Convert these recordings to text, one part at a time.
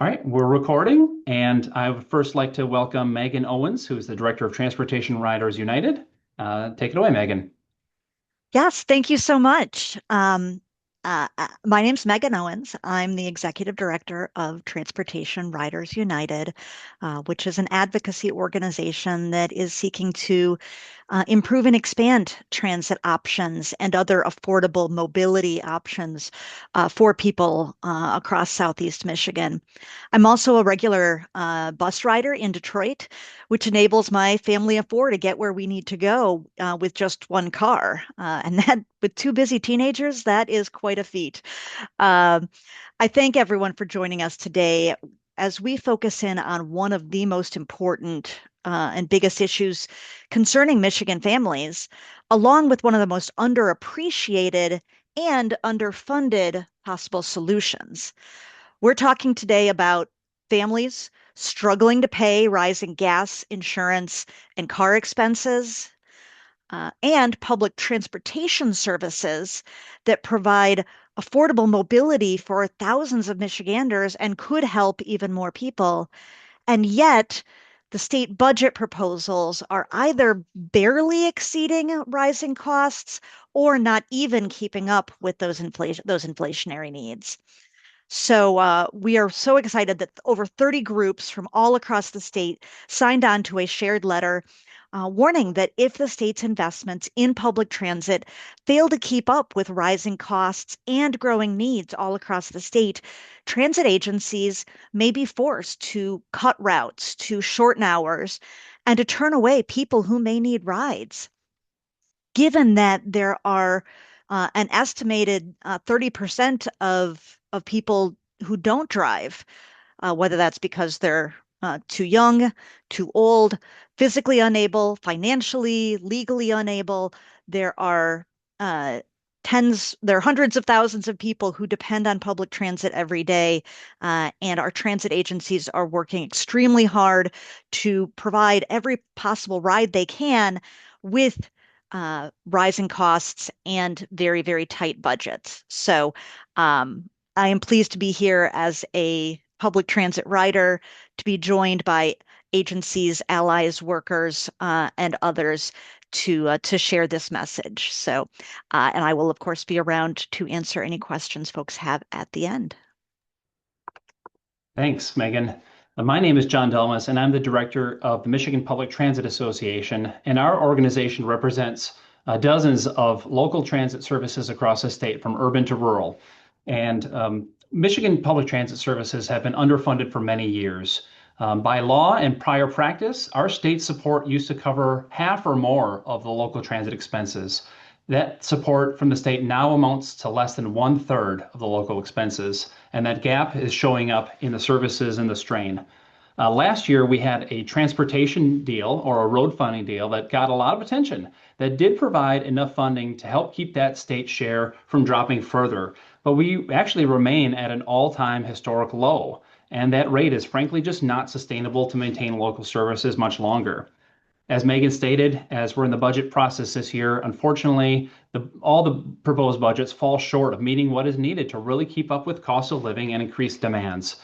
All right, we're recording, and I would first like to welcome Megan Owens, who is the Director of Transportation Riders United. Take it away, Megan. Yes, thank you so much. My name's Megan Owens. I'm the Executive Director of Transportation Riders United, which is an advocacy organization that is seeking to improve and expand transit options and other affordable mobility options for people across Southeast Michigan. I'm also a regular bus rider in Detroit, which enables my family of four to get where we need to go with just one car. And that, with two busy teenagers, that is quite a feat. Um, I thank everyone for joining us today as we focus in on one of the most important and biggest issues concerning Michigan families, along with one of the most underappreciated and underfunded possible solutions. We're talking today about families struggling to pay rising gas, insurance, and car expenses, and public transportation services that provide affordable mobility for thousands of Michiganders and could help even more people. And yet, the state budget proposals are either barely exceeding rising costs or not even keeping up with those inflationary needs. So we are so excited that over 30 groups from all across the state signed on to a shared letter warning that if the state's investments in public transit fail to keep up with rising costs and growing needs all across the state, transit agencies may be forced to cut routes, to shorten hours, and to turn away people who may need rides. Given that there are an estimated 30% of people who don't drive, whether that's because they're too young, too old, physically unable, financially, legally unable. There are uh, there are hundreds of thousands of people who depend on public transit every day, and our transit agencies are working extremely hard to provide every possible ride they can with rising costs and very, very tight budgets. So, I am pleased to be here as a public transit rider, to be joined by agencies, allies, workers, and others to share this message. So, and I will of course be around to answer any questions folks have at the end. Thanks, Megan. My name is John Delmas, and I'm the Director of the Michigan Public Transit Association, and our organization represents dozens of local transit services across the state, from urban to rural. And Michigan public transit services have been underfunded for many years. By law and prior practice, our state support used to cover half or more of the local transit expenses. That support from the state now amounts to less than one-third of the local expenses, and that gap is showing up in the services and the strain. Last year, we had a transportation deal or a road funding deal that got a lot of attention, that did provide enough funding to help keep that state share from dropping further. But we actually remain at an all-time historic low, and that rate is frankly just not sustainable to maintain local services much longer. As Megan stated, as we're in the budget process this year, unfortunately, all the proposed budgets fall short of meeting what is needed to really keep up with cost of living and increased demands.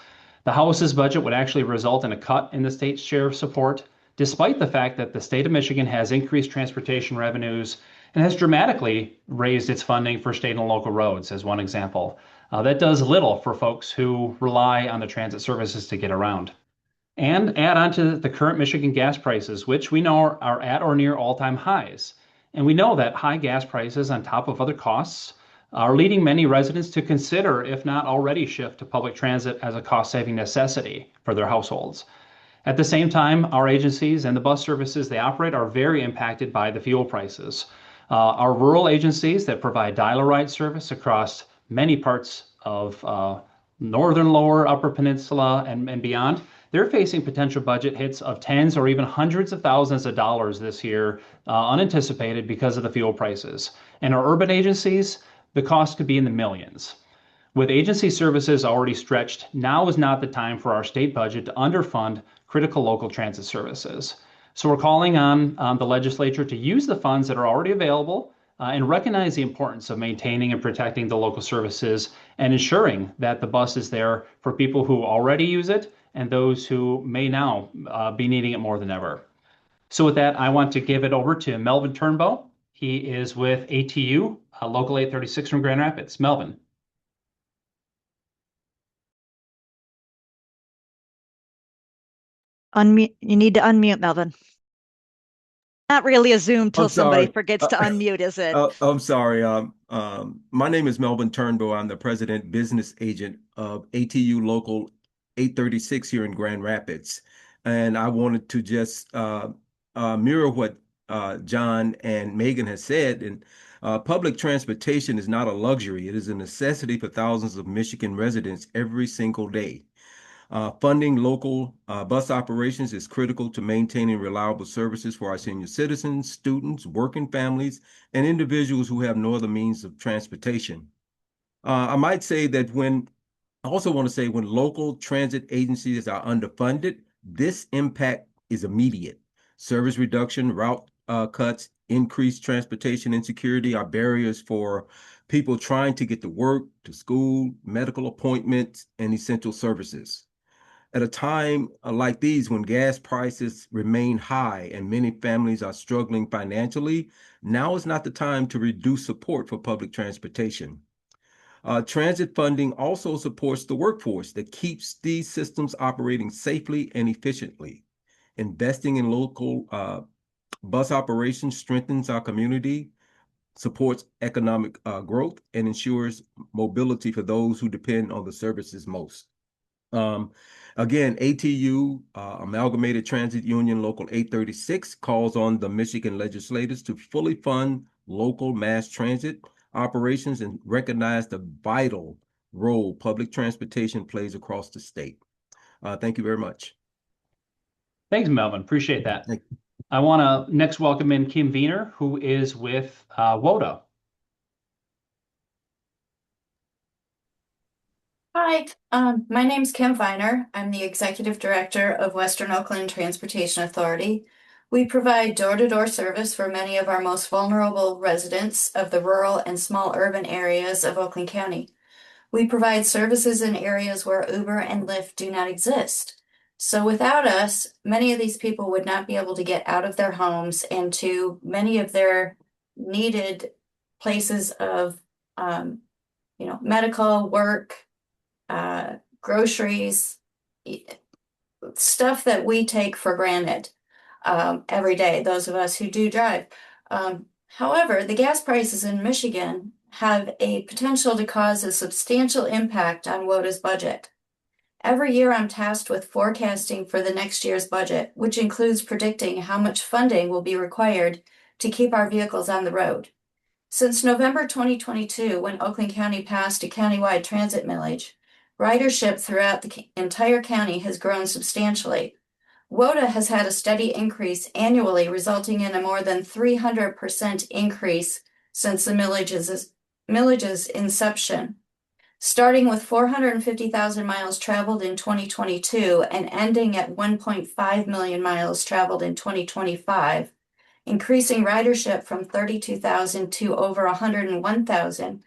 The House's budget would actually result in a cut in the state's share of support, despite the fact that the state of Michigan has increased transportation revenues and has dramatically raised its funding for state and local roads, as one example. That does little for folks who rely on the transit services to get around. And add on to the current Michigan gas prices, which we know are at or near all-time highs. And we know that high gas prices on top of other costs are leading many residents to consider, if not already shift to public transit as a cost-saving necessity for their households. At the same time, our agencies and the bus services they operate are very impacted by the fuel prices. Our rural agencies that provide dial-a-ride service across many parts of northern, lower, upper peninsula, and beyond, they're facing potential budget hits of tens or even hundreds of thousands of dollars this year, unanticipated because of the fuel prices. And our urban agencies, the cost could be in the millions. With agency services already stretched, now is not the time for our state budget to underfund critical local transit services. So we're calling on the legislature to use the funds that are already available and recognize the importance of maintaining and protecting the local services and ensuring that the bus is there for people who already use it and those who may now be needing it more than ever. So with that, I want to give it over to Melvin Turnbow. He is with ATU, Local 836 from Grand Rapids. Melvin. Unmute. You need to unmute, Melvin. Not really a Zoom till I'm somebody sorry. forgets to unmute, is it? I'm sorry. My name is Melvin Turnbow. I'm the president business agent of ATU Local 836 here in Grand Rapids. And I wanted to just mirror what John and Megan has said. And public transportation is not a luxury. It is a necessity for thousands of Michigan residents every single day. Funding local bus operations is critical to maintaining reliable services for our senior citizens, students, working families, and individuals who have no other means of transportation. I might say that I also want to say when local transit agencies are underfunded, this impact is immediate. Service reduction, route cuts, increased transportation insecurity are barriers for people trying to get to work, to school, medical appointments, and essential services. At a time like these, when gas prices remain high and many families are struggling financially, now is not the time to reduce support for public transportation. Transit funding also supports the workforce that keeps these systems operating safely and efficiently. Investing in local bus operations strengthens our community, supports economic growth, and ensures mobility for those who depend on the services most. Um, Again, ATU, Amalgamated Transit Union Local 836, calls on the Michigan legislators to fully fund local mass transit operations and recognize the vital role public transportation plays across the state. Thank you very much. Thanks, Melvin. Appreciate that. Thank I want to next welcome in Kim Wiener, who is with WODA. Hi, my name's Kim Viner. I'm the Executive Director of Western Oakland Transportation Authority. We provide door-to-door service for many of our most vulnerable residents of the rural and small urban areas of Oakland County. We provide services in areas where Uber and Lyft do not exist. So without us, many of these people would not be able to get out of their homes and to many of their needed places of, medical work, groceries, stuff that we take for granted every day, those of us who do drive. However, the gas prices in Michigan have a potential to cause a substantial impact on WODA's budget. Every year I'm tasked with forecasting for the next year's budget, which includes predicting how much funding will be required to keep our vehicles on the road. Since November 2022, when Oakland County passed a countywide transit millage, ridership throughout the entire county has grown substantially. WODA has had a steady increase annually, resulting in a more than 300% increase since the millage's inception. Starting with 450,000 miles traveled in 2022 and ending at 1.5 million miles traveled in 2025, increasing ridership from 32,000 to over 101,000,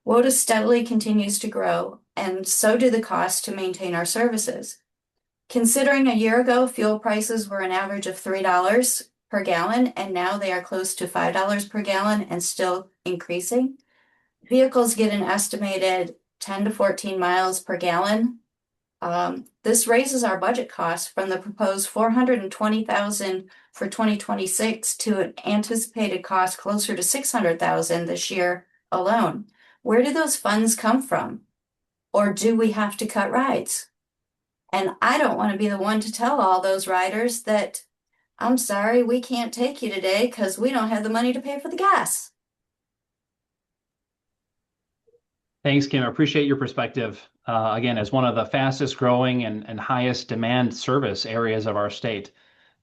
WODA steadily continues to grow, and so do the costs to maintain our services. Considering a year ago, fuel prices were an average of $3 per gallon, and now they are close to $5 per gallon and still increasing. Vehicles get an estimated 10 to 14 miles per gallon. This raises our budget costs from the proposed $420,000 for 2026 to an anticipated cost closer to $600,000 this year alone. Where do those funds come from? Or do we have to cut rides? And I don't want to be the one to tell all those riders that, I'm sorry, we can't take you today because we don't have the money to pay for the gas. Thanks, Kim. I appreciate your perspective. Again, as one of the fastest growing and highest demand service areas of our state.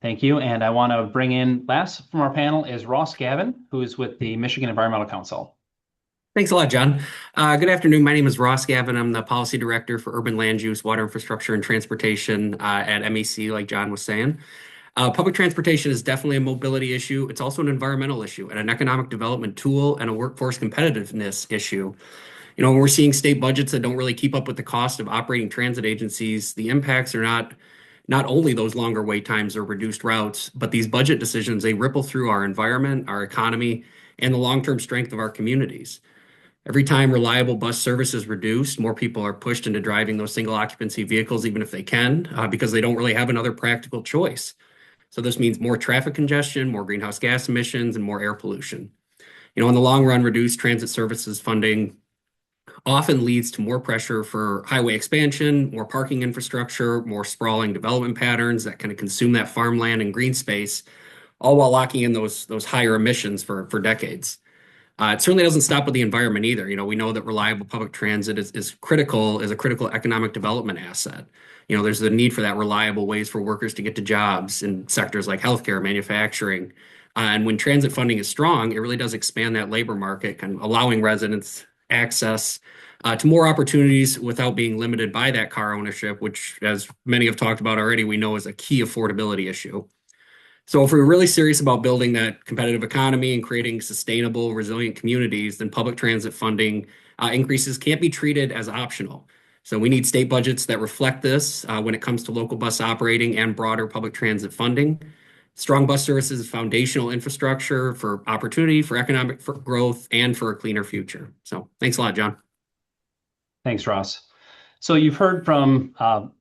Thank you. And I want to bring in last from our panel is Ross Gavin, who is with the Michigan Environmental Council. Thanks a lot, John. Good afternoon. My name is Ross Gavin. I'm the Policy Director for Urban Land Use, Water Infrastructure, and Transportation at MEC, like John was saying. Public transportation is definitely a mobility issue. It's also an environmental issue and an economic development tool and a workforce competitiveness issue. When we're seeing state budgets that don't really keep up with the cost of operating transit agencies, the impacts are not only those longer wait times or reduced routes, but these budget decisions, they ripple through our environment, our economy, and the long-term strength of our communities. Every time reliable bus service is reduced, more people are pushed into driving those single occupancy vehicles, even if they can, because they don't really have another practical choice. So this means more traffic congestion, more greenhouse gas emissions, and more air pollution. In the long run, reduced transit services funding often leads to more pressure for highway expansion, more parking infrastructure, more sprawling development patterns that kind of consume that farmland and green space, all while locking in those higher emissions for decades. It certainly doesn't stop with the environment either. We know that reliable public transit is a critical economic development asset. There's the need for that reliable ways for workers to get to jobs in sectors like healthcare, manufacturing. And when transit funding is strong, it really does expand that labor market, kind of allowing residents access to more opportunities without being limited by that car ownership, which, as many have talked about already, we know is a key affordability issue. So if we're really serious about building that competitive economy and creating sustainable, resilient communities, then public transit funding increases can't be treated as optional. So we need state budgets that reflect this when it comes to local bus operating and broader public transit funding. Strong bus services is foundational infrastructure for opportunity, for economic growth, and for a cleaner future. So thanks a lot, John. Thanks, Ross. So you've heard from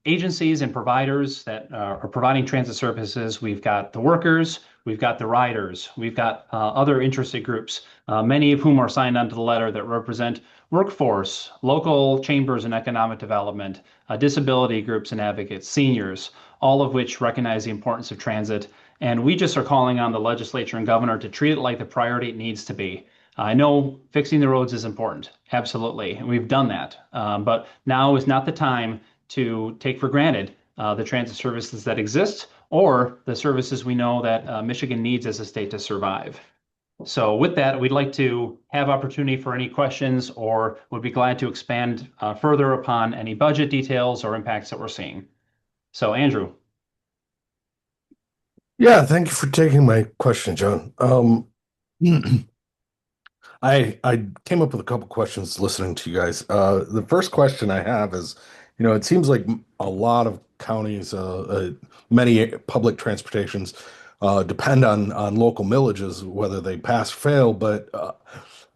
agencies and providers that are providing transit services. We've got the workers, we've got the riders, we've got other interested groups, many of whom are signed onto the letter that represent workforce, local chambers and economic development, disability groups and advocates, seniors, all of which recognize the importance of transit. And we just are calling on the legislature and governor to treat it like the priority it needs to be. I know fixing the roads is important, absolutely, and we've done that. But now is not the time to take for granted the transit services that exist or the services we know that Michigan needs as a state to survive. So with that, we'd like to have opportunity for any questions or would be glad to expand further upon any budget details or impacts that we're seeing. So Andrew. Yeah, thank you for taking my question, John. I came up with a couple questions listening to you guys. The first question I have is, it seems like a lot of counties, many public transportations, depend on local millages, whether they pass or fail. But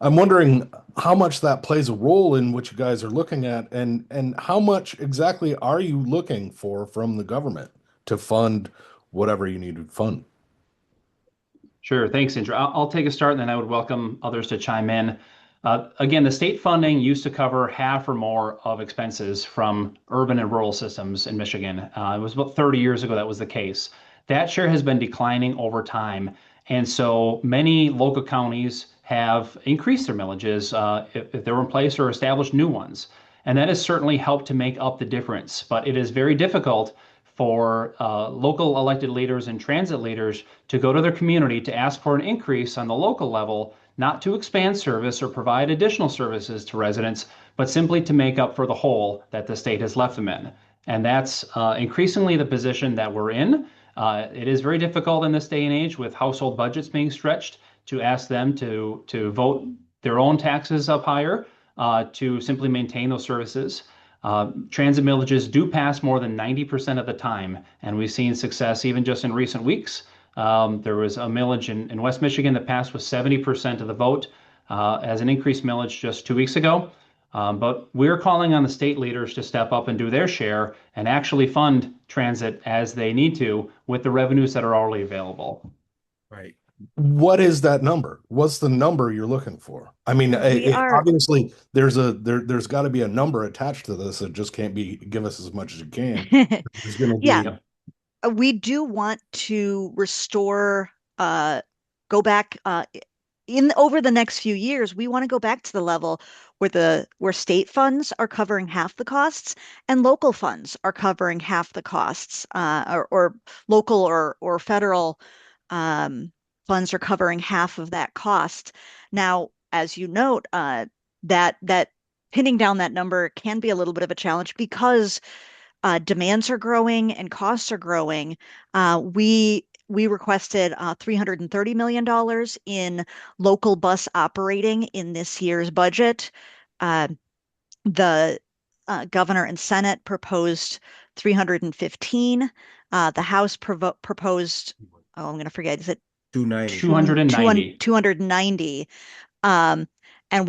I'm wondering how much that plays a role in what you guys are looking at, and how much exactly are you looking for from the government to fund whatever you need to fund? Sure. Thanks, Andrew. I'll take a start and then I would welcome others to chime in. Again, the state funding used to cover half or more of expenses from urban and rural systems in Michigan. It was about 30 years ago that was the case. That share has been declining over time. And so many local counties have increased their millages if they were in place or established new ones. And that has certainly helped to make up the difference. But it is very difficult for local elected leaders and transit leaders to go to their community to ask for an increase on the local level, not to expand service or provide additional services to residents, but simply to make up for the hole that the state has left them in. And that's increasingly the position that we're in. It is very difficult in this day and age with household budgets being stretched to ask them to vote their own taxes up higher to simply maintain those services. Transit millages do pass more than 90% of the time, and we've seen success even just in recent weeks. There was a millage in West Michigan that passed with 70% of the vote as an increased millage just 2 weeks ago. But we're calling on the state leaders to step up and do their share and actually fund transit as they need to with the revenues that are already available. Right. What is that number? What's the number you're looking for? I mean, obviously there's got to be a number attached to this. It just can't be give us as much as you can. There's going to be. Yeah. We do want to restore, go back in over the next few years. We want to go back to the level where state funds are covering half the costs and local funds are covering half the costs, or local or federal funds are covering half of that cost. Now, as you note, that pinning down that number can be a little bit of a challenge because demands are growing and costs are growing. We we requested $330 million in local bus operating in this year's budget. The governor and Senate proposed 315. The House proposed, oh, I'm going to forget, is it 290. 290. 290. And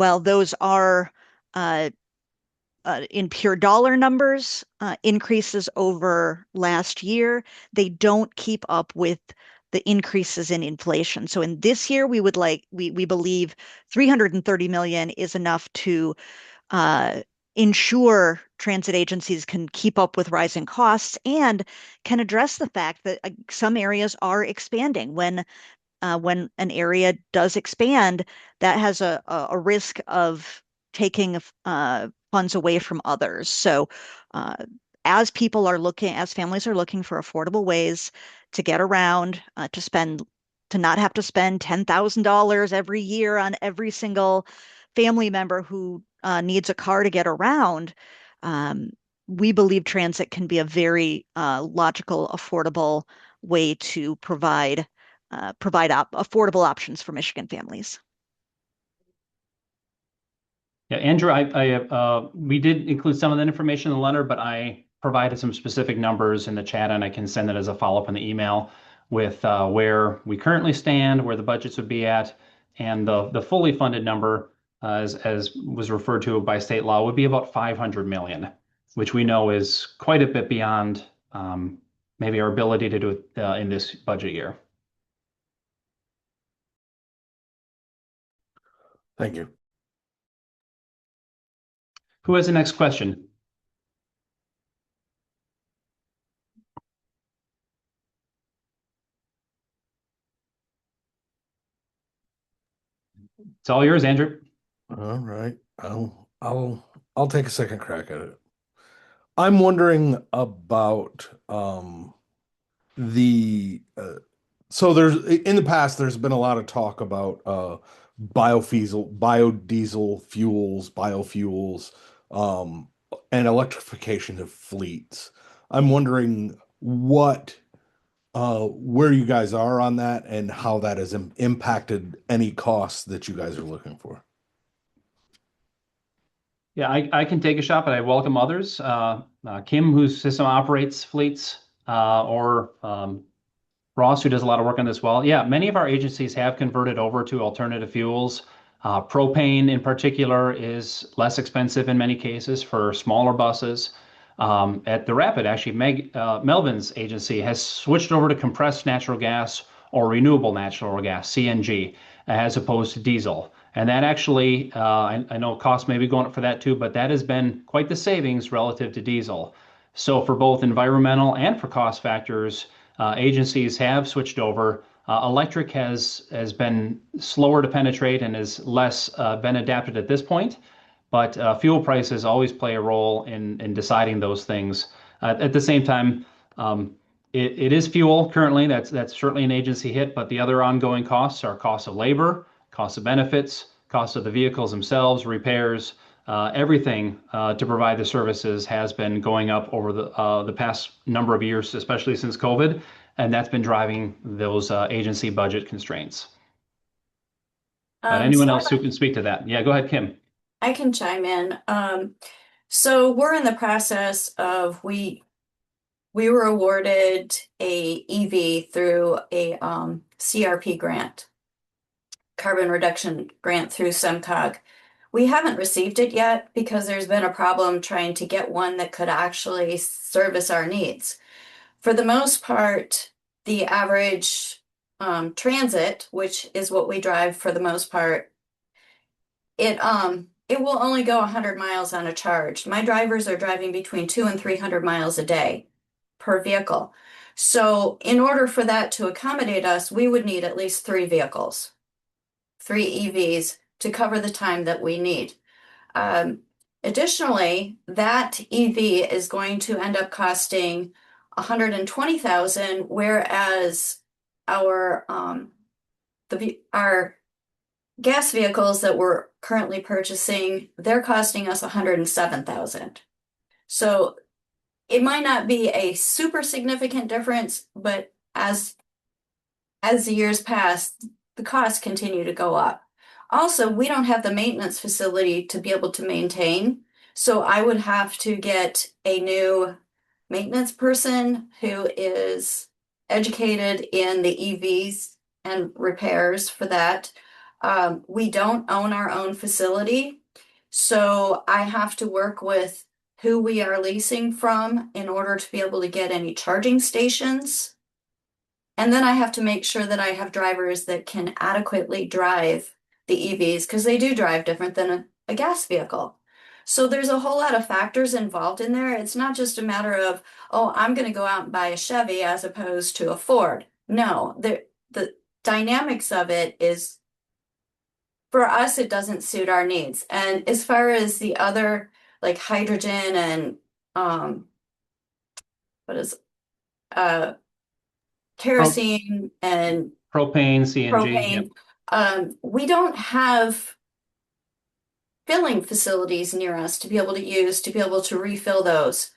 while those are in pure dollar numbers, increases over last year, they don't keep up with the increases in inflation. So in this year, we believe 330 million is enough to ensure transit agencies can keep up with rising costs and can address the fact that some areas are expanding. When an area does expand, that has a risk of taking funds away from others. So as families are looking for affordable ways to get around, to not have to spend $10,000 every year on every single family member who needs a car to get around, we believe transit can be a very logical, affordable way to provide affordable options for Michigan families. Yeah, Andrew, we did include some of that information in the letter, but I provided some specific numbers in the chat, and I can send it as a follow-up in the email with where we currently stand, where the budgets would be at, and the fully funded number, as was referred to by state law, would be about 500 million, which we know is quite a bit beyond maybe our ability to do it in this budget year. Thank you. Who has the next question? It's all yours, Andrew. All right. I'll take a second crack at it. I'm wondering about so in the past there's been a lot of talk about biodiesel fuels, biofuels, and electrification of fleets. I'm wondering where you guys are on that and how that has impacted any costs that you guys are looking for. Yeah, I can take a shot, but I welcome others. Kim, whose system operates fleets, or Ross, who does a lot of work on this well. Yeah, many of our agencies have converted over to alternative fuels. Propane in particular is less expensive in many cases for smaller buses. At the Rapid, actually, Melvin's agency has switched over to compressed natural gas or renewable natural gas, CNG, as opposed to diesel. And that actually, I know costs may be going up for that too, but that has been quite the savings relative to diesel. So for both environmental and for cost factors, agencies have switched over. Electric has been slower to penetrate and is less been adapted at this point. But fuel prices always play a role in deciding those things. At the same time, it is fuel currently. That's certainly an agency hit. But the other ongoing costs are costs of labor, costs of benefits, costs of the vehicles themselves, repairs. Everything to provide the services has been going up over the past number of years, especially since COVID, and that's been driving those agency budget constraints. But anyone else who can speak to that? Yeah, go ahead, Kim. I can chime in. So we're in the process of we were awarded a EV through a CRP grant, carbon reduction grant through SEMCOG. We haven't received it yet because there's been a problem trying to get one that could actually service our needs. For the most part, the average transit, which is what we drive for the most part, it will only go 100 miles on a charge. My drivers are driving between 200 and 300 miles a day per vehicle. So in order for that to accommodate us, we would need at least 3 vehicles, 3 EVs to cover the time that we need. Additionally, that EV is going to end up costing $120,000, whereas our gas vehicles that we're currently purchasing, they're costing us $107,000. So it might not be a super significant difference, but as as the years pass, the costs continue to go up. Also, we don't have the maintenance facility to be able to maintain. So I would have to get a new maintenance person who is educated in the EVs and repairs for that. We don't own our own facility, so I have to work with who we are leasing from in order to be able to get any charging stations. And then I have to make sure that I have drivers that can adequately drive the EVs because they do drive different than a gas vehicle. So there's a whole lot of factors involved in there. It's not just a matter of, oh, I'm going to go out and buy a Chevy as opposed to a Ford. No, the dynamics of it is, for us, it doesn't suit our needs. And as far as the other, like hydrogen and what is uh kerosene and Propane, CNG. Yep. propane, we don't have filling facilities near us to be able to use to be able to refill those.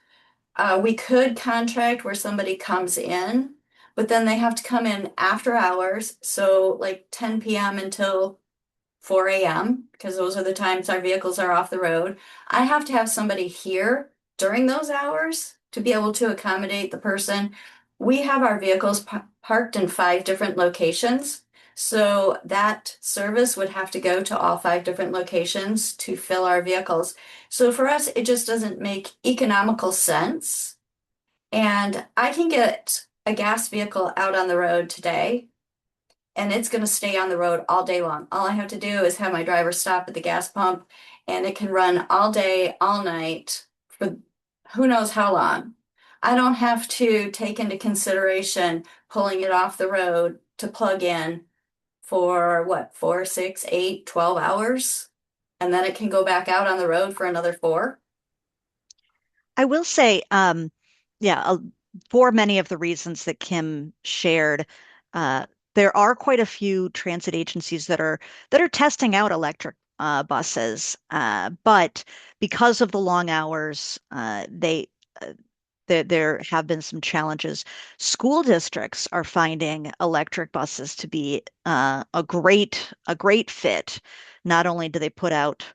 We could contract where somebody comes in, but then they have to come in after hours, so like 10 p.m. until 4 a.m., because those are the times our vehicles are off the road. I have to have somebody here during those hours to be able to accommodate the person. We have our vehicles parked in 5 different locations. So that service would have to go to all 5 different locations to fill our vehicles. So for us, it just doesn't make economical sense. And I can get a gas vehicle out on the road today, and it's going to stay on the road all day long. All I have to do is have my driver stop at the gas pump, and it can run all day, all night for who knows how long. I don't have to take into consideration pulling it off the road to plug in for what, 4, 6, 8, 12 hours, and then it can go back out on the road for another 4. I will say, yeah, for many of the reasons that Kim shared, there are quite a few transit agencies that are testing out electric buses, but because of the long hours, uh, there have been some challenges. School districts are finding electric buses to be a great fit. Not only do they put out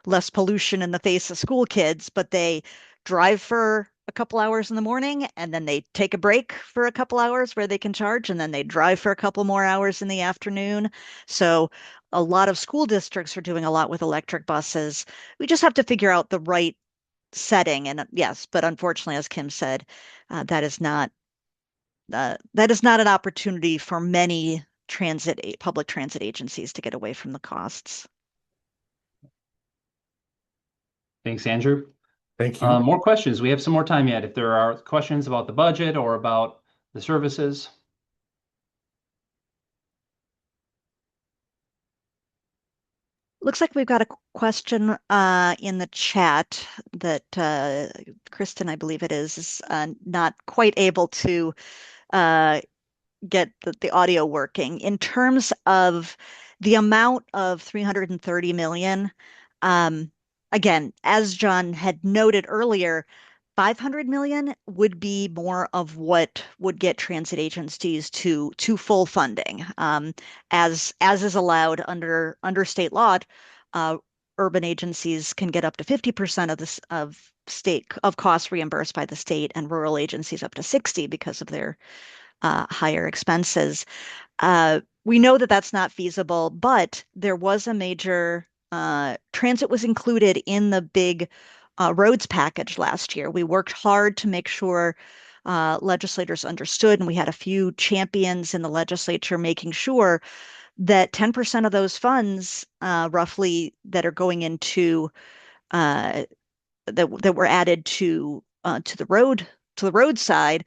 less pollution in the face of school kids, but they drive for a couple hours in the morning and then they take a break for a couple hours where they can charge and then they drive for a couple more hours in the afternoon. So a lot of school districts are doing a lot with electric buses. We just have to figure out the right setting. And yes, but unfortunately, as Kim said, that is not an opportunity for many public transit agencies to get away from the costs. Thanks, Andrew. Thank you. More questions. We have some more time yet. If there are questions about the budget or about the services. Looks like we've got a question in the chat that Kristen, I believe it is not quite able to uh, get the audio working. In terms of the amount of 330 million, again, as John had noted earlier, 500 million would be more of what would get transit agencies to full funding. As is allowed under state law, uh, urban agencies can get up to 50% of this of state of costs reimbursed by the state, and rural agencies up to 60 because of their higher expenses. We know that that's not feasible, but there was a major transit was included in the big roads package last year. We worked hard to make sure legislators understood, and we had a few champions in the legislature making sure that 10% of those funds, roughly, that are going into that were added to the road side,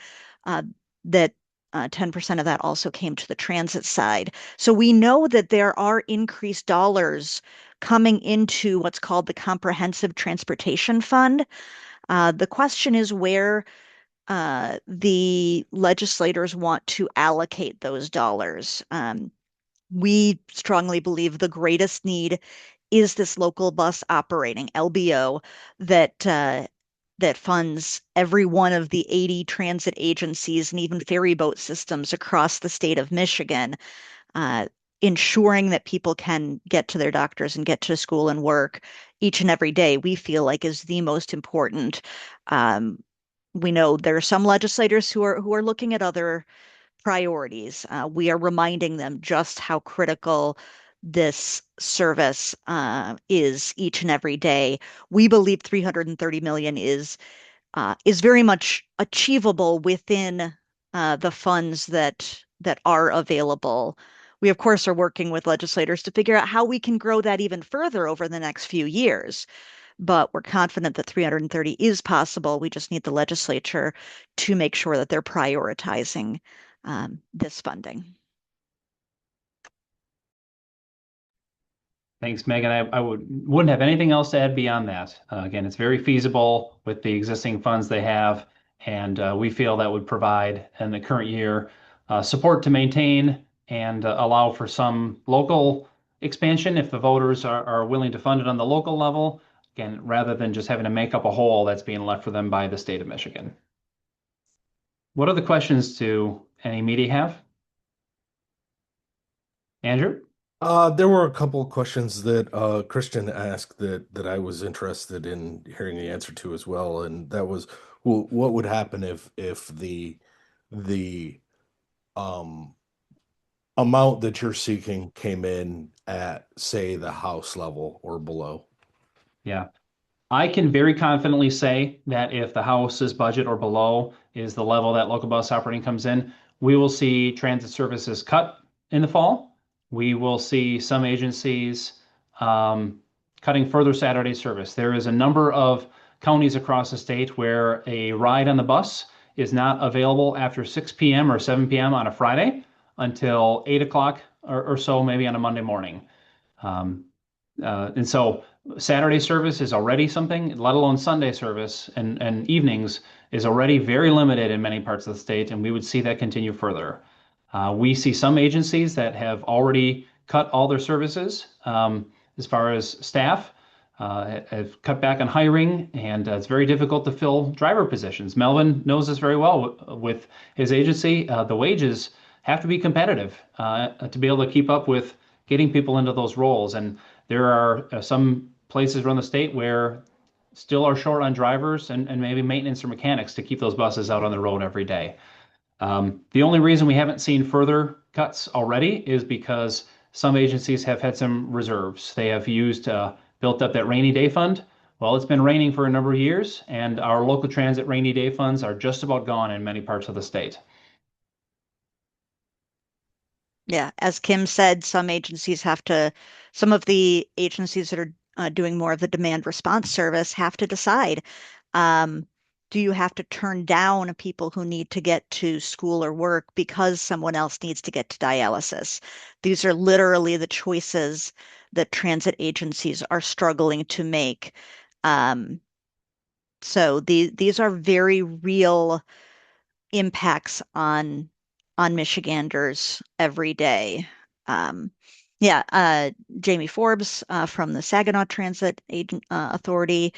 that 10% of that also came to the transit side. So we know that there are increased dollars coming into what's called the Comprehensive Transportation Fund. The question is where the legislators want to allocate those dollars. We strongly believe the greatest need is this local bus operating LBO that that funds every one of the 80 transit agencies and even ferry boat systems across the state of Michigan, ensuring that people can get to their doctors and get to school and work each and every day, we feel like is the most important. We know there are some legislators who are looking at other priorities. We are reminding them just how critical this service is each and every day. We believe 330 million is very much achievable within the funds that are available. We, of course, are working with legislators to figure out how we can grow that even further over the next few years. But we're confident that 330 is possible. We just need the legislature to make sure that they're prioritizing this funding. Thanks, Megan. I wouldn't have anything else to add beyond that. Again, it's very feasible with the existing funds they have, and we feel that would provide in the current year support to maintain and allow for some local expansion if the voters are willing to fund it on the local level, again, rather than just having to make up a hole that's being left for them by the state of Michigan. What other questions do any media have? Andrew? There were a couple of questions that Christian asked that I was interested in hearing the answer to as well, and that was, well, what would happen if the amount that you're seeking came in at, say, the House level or below? Yeah. I can very confidently say that if the House's budget or below is the level that local bus operating comes in, we will see transit services cut in the fall. We will see some agencies cutting further Saturday service. There is a number of counties across the state where a ride on the bus is not available after 6 p.m. or 7 p.m. on a Friday until 8 o'clock or so, maybe on a Monday morning. And so Saturday service is already something, let alone Sunday service and evenings is already very limited in many parts of the state, and we would see that continue further. We see some agencies that have already cut all their services as far as staff, have cut back on hiring, and it's very difficult to fill driver positions. Melvin knows this very well with his agency. The wages have to be competitive to be able to keep up with getting people into those roles. And there are some places around the state where still are short on drivers and maybe maintenance or mechanics to keep those buses out on the road every day. The only reason we haven't seen further cuts already is because some agencies have had some reserves. They have built up that rainy day fund. Well, it's been raining for a number of years, and our local transit rainy day funds are just about gone in many parts of the state. Yeah, as Kim said, some of the agencies that are doing more of the demand response service have to decide, do you have to turn down people who need to get to school or work because someone else needs to get to dialysis? These are literally the choices that transit agencies are struggling to make. So these are very real impacts on Michiganders every day. Jamie Forbes from the Saginaw Transit Authority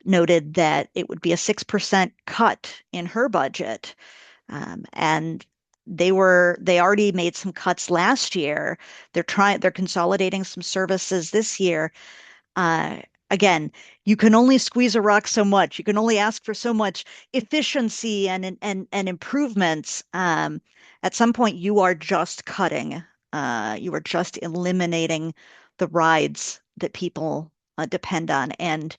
noted that it would be a 6% cut in her budget. And they already made some cuts last year. They're consolidating some services this year. Again, you can only squeeze a rock so much. You can only ask for so much efficiency and improvements. At some point, you are just cutting. You are just eliminating the rides that people depend on. And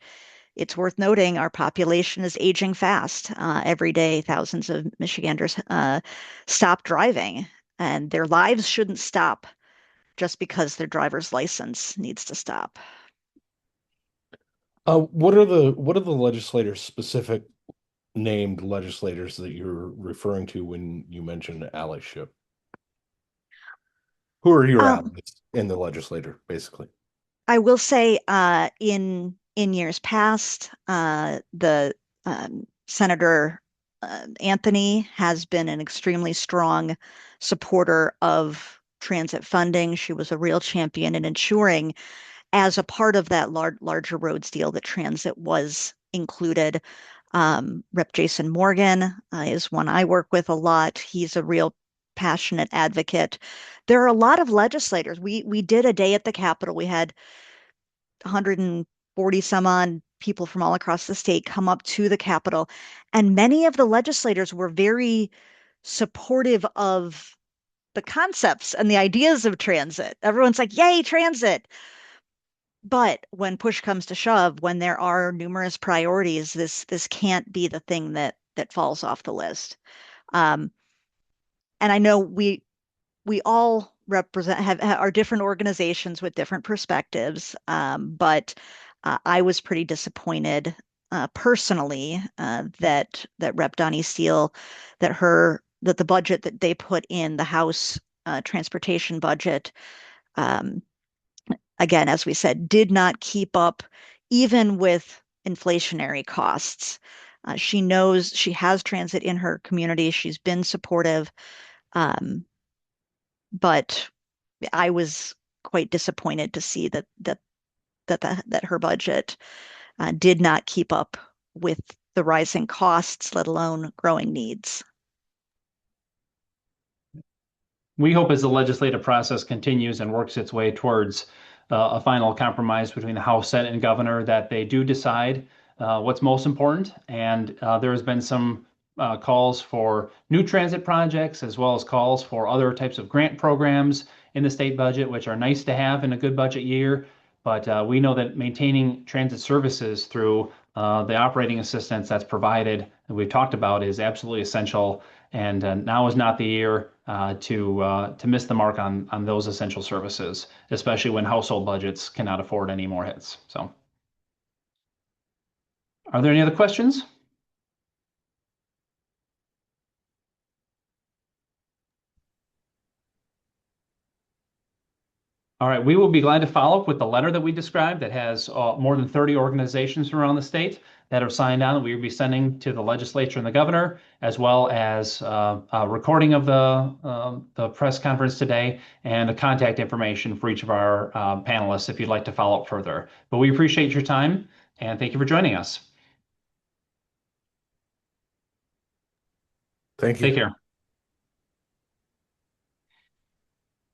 it's worth noting our population is aging fast. Every day, thousands of Michiganders stop driving, and their lives shouldn't stop just because their driver's license needs to stop. What are the legislators, specific named legislators, that you're referring to when you mentioned allyship? Who are your allies in the legislature, basically? I will say, in years past, the Senator Anthony has been an extremely strong supporter of transit funding. She was a real champion in ensuring, as a part of that larger roads deal, that transit was included. Rep. Jason Morgan is one I work with a lot. He's a real passionate advocate. There are a lot of legislators. We did a day at the Capitol. We had 140 some odd people from all across the state come up to the Capitol, and many of the legislators were very supportive of the concepts and the ideas of transit. Everyone's like, yay, transit. But when push comes to shove, when there are numerous priorities, this can't be the thing that falls off the list. And I know we all represent have are different organizations with different perspectives, but I was pretty disappointed personally that Rep. Donnie Steele that the budget that they put in the House transportation budget, um, again, as we said, did not keep up even with inflationary costs. She knows she has transit in her community. She's been supportive, but I was quite disappointed to see that her budget did not keep up with the rising costs, let alone growing needs. We hope as the legislative process continues and works its way towards a final compromise between the House, Senate, and Governor that they do decide what's most important. And there has been some calls for new transit projects as well as calls for other types of grant programs in the state budget, which are nice to have in a good budget year. But we know that maintaining transit services through the operating assistance that's provided that we've talked about is absolutely essential. And now is not the year to miss the mark on those essential services, especially when household budgets cannot afford any more hits. So, are there any other questions? All right, we will be glad to follow up with the letter that we described that has more than 30 organizations from around the state that have signed on that we will be sending to the legislature and the governor, as well as a recording of the press conference today and the contact information for each of our panelists if you'd like to follow up further. But we appreciate your time and thank you for joining us. Thank you. Take care.